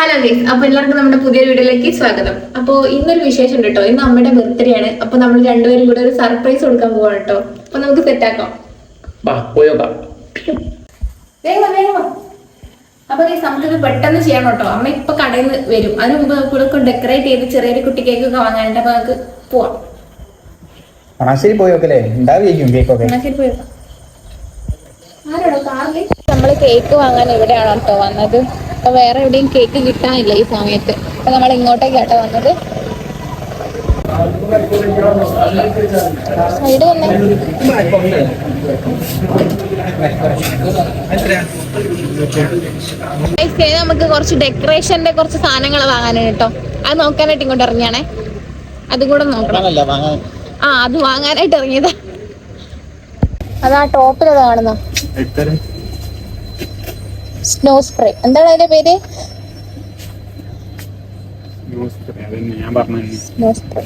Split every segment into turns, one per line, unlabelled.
Hello guys, അപ്പൊ എല്ലാവർക്കും നമ്മുടെ പുതിയ വീഡിയോയിലേക്ക് സ്വാഗതം. അപ്പൊ ഇന്നൊരു വിശേഷം ഉണ്ട് കേട്ടോ. ഇന്ന് അമ്മയുടെ ബർത്ത്ഡേ ആണ്. അപ്പൊ നമ്മൾ രണ്ടുപേരും കൂടെ ഒരു സർപ്രൈസ് കൊടുക്കാൻ പോവാണ് കേട്ടോ. അപ്പൊ നമുക്ക് സെറ്റ് ആക്കാം. വേഗം വേഗം. അപ്പൊ ഗൈസ് നമുക്കിത് പെട്ടെന്ന് ചെയ്യണം കേട്ടോ. അമ്മ ഇപ്പൊ കടയിൽ നിന്ന് വരും. അതിന് മുമ്പ് നമുക്ക് ഡെക്കറേറ്റ് ചെയ്ത് ചെറിയൊരു കുട്ടി കേക്ക് ഒക്കെ വാങ്ങാനുണ്ട്. അപ്പൊ നമുക്ക് പോവാം. നമ്മള് കേക്ക് വാങ്ങാൻ ഇവിടെയാണ് കേട്ടോ വന്നത്. അപ്പൊ വേറെ എവിടെയും കേക്ക് കിട്ടാനില്ല ഈ സമയത്ത്. അപ്പൊ നമ്മൾ ഇങ്ങോട്ടേക്കാട്ടോ വന്നത്. സൈഡ് വന്നേ. നമുക്ക് കുറച്ച് ഡെക്കറേഷന്റെ കുറച്ച് സാധനങ്ങൾ വാങ്ങാനാണ് കേട്ടോ. അത് നോക്കാനായിട്ട് ഇങ്ങോട്ട് ഇറങ്ങിയാണേ. അതും കൂടെ നോക്കണം. അത് വാങ്ങാനായിട്ട് ഇറങ്ങിയതാ. അതാ ടോപ്പിലത് കാണുന്നോ, സ്നോ സ്പ്രേ. എന്താണ് അതിന്റെ പേര്? Snow spray.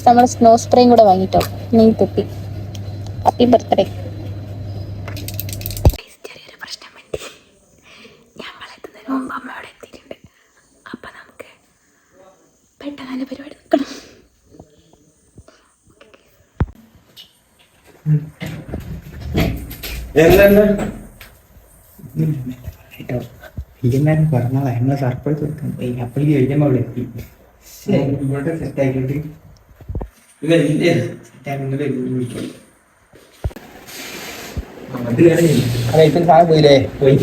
നമ്മൾ സ്നോ സ്പ്രേയും കൂടെ വാങ്ങിട്ടോ. നീ തൊപ്പി. Happy birthday. ചെറിയൊരു പ്രശ്നം പറ്റി. ഞങ്ങൾ എത്തുന്നതിന് മുമ്പ് അമ്മ അവിടെ എത്തിയിട്ടുണ്ട്. അപ്പൊ നമുക്ക് പെട്ടെന്ന് പരിപാടി നിൽക്കണം.
പറഞ്ഞതാ ഞങ്ങള് സർപ്രൈസ് കൊടുക്കാൻ അപ്പോഴേക്ക് കഴിയുമ്പോ അവിടെ എത്തി. ഇങ്ങോട്ട് സെറ്റ് ആക്കിയിട്ട് സാധനം പോയില്ലേ? പോയി.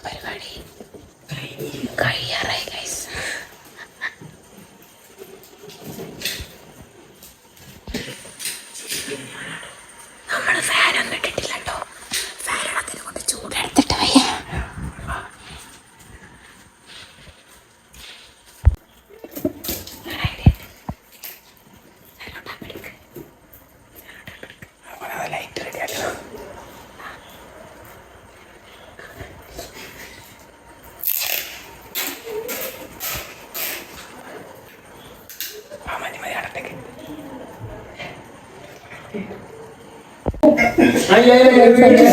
പരിപാടി കഴിയാറായി ഗൈസ്. നമ്മള് ഫാനൊന്നും ഇട്ടിട്ടില്ല കേട്ടോ. ഫാനത്തിന് കൊണ്ട് ചൂടെടുത്തിട്ട് വയ്യ. ലൈറ്റ് റെഡിയാട്ടോ.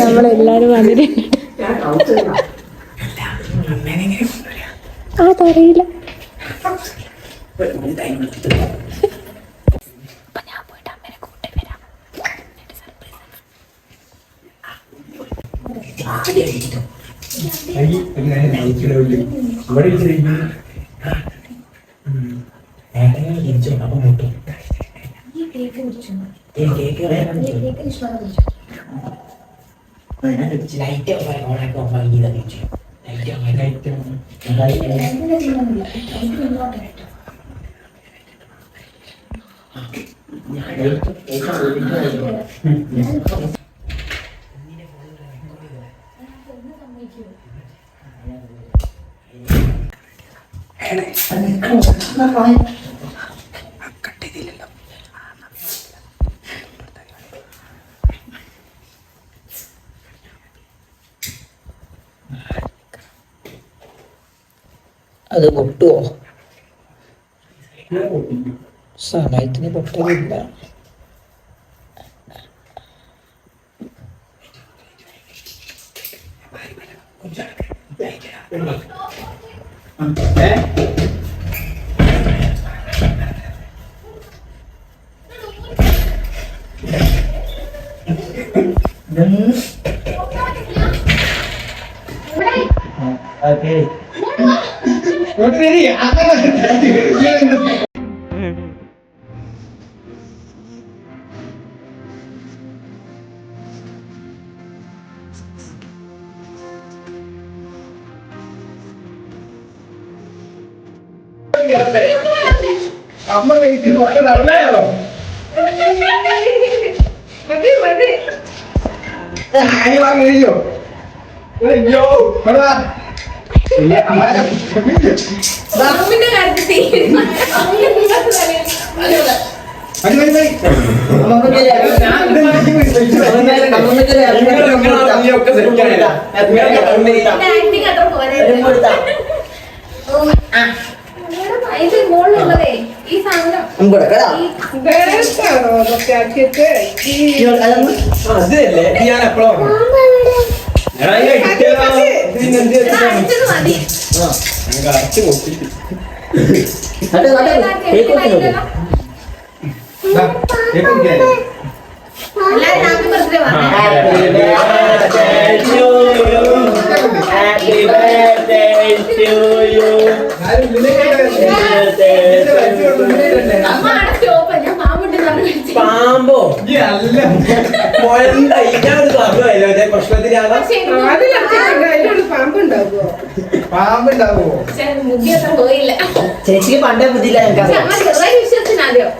നമ്മളെല്ലാരും വന്നിട്ടുണ്ട്. അതറിയില്ല. അപ്പൊ ഞാൻ പോയിട്ട് അമ്മേനെ കൂട്ടി വരാം.
ലൈറ്റ് ഓണാക്കി കട്ടിയില്ലല്ലോ. അത് പൊട്ടുവോ? സമയത്തിന് പൊട്ടലില്ല. Okay. അമ്മ വെയിറ്റ് നടന്നായോ കഴിയോ അയ്യോ
പാമ്പിന്റെ കാര്യത്തിൽ ആക്ടിങ് അത്ര പോരെ ഇത് മുകളിലുള്ളതേ ഈ സാധനം
അതല്ലേ ഞാൻ എപ്പോഴാ
അടിച്ചത് മതി എല്ലാരും ഹാപ്പി ബർത്ത്ഡേ പറഞ്ഞു
Happy birthday to you.
അമ്മ അവിടെ സ്റ്റോപ്പ് ഞാൻ പാമ്പിട്ട് പറഞ്ഞു
പാമ്പോ
അല്ല
എന്താ ഇതാണ് പറഞ്ഞല്ലോ പ്രശ്നത്തിനാണ്
പാമ്പുണ്ടാവോ
ബുദ്ധി അത്ര പോയില്ല
ചേച്ചിക്ക് പണ്ടേ ബുദ്ധിയില്ല ഞങ്ങൾക്ക്
അമ്മ ചെറുതായി വിശ്വസിനാദ്യം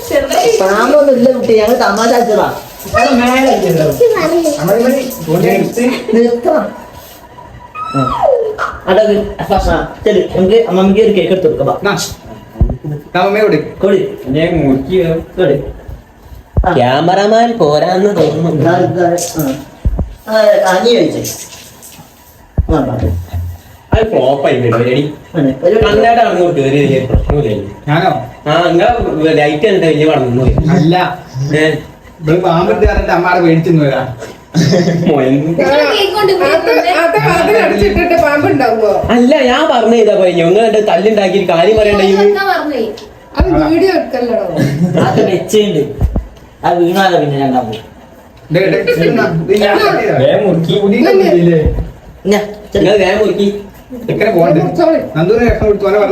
ചെറുതായി
പാമ്പൊന്നും ഇല്ല കുട്ടി ഞങ്ങൾ തമാശ അയച്ചതാ നിർത്തണം ശരി നമുക്ക് അമ്മമ്മക്ക് ഒരു കേക്ക് എടുത്ത് കൊടുക്കാം
അമ്മയോട്
കൊടി
ഞാൻ മുറിക്കുക
കൊടി
ക്യാമറമാൻ പോരാന്ന് തോന്നുന്നു
കഞ്ഞി കഴിച്ചേ
അത് ഫ്ലോപ്പായി റെഡി നന്നായിട്ട് അങ്ങോട്ട് കയറി പ്രശ്നമില്ല
ഞാനോ
ആ നിങ്ങളെ ലൈറ്റ് കണ്ടിട്ട് വലിയ വളർന്നു
അല്ല ഇവിടെ പാമ്പിട്ട് പറഞ്ഞിട്ട് അമ്മാടെ മേടിച്ചു വരാ
കേക്ക് കൊണ്ട്
പാമ്പുണ്ടാവോ
അല്ല ഞാൻ പറഞ്ഞു ചെയ്താ പോയി ഞങ്ങൾ തല്ലുണ്ടാക്കി കാര്യം പറയണ്ടേ
പറഞ്ഞേ
അത് വീഡിയോ എടുക്കല്ലോ
അത് വെച്ചുണ്ട് ആ വീണാലോ പിന്നെ രണ്ടാമത്
നിങ്ങൾ വേഗം മുറുക്കി
എങ്ങനെ പോകണ്ടേ നന്ദൂരെ രക്ഷം കൊടുത്തു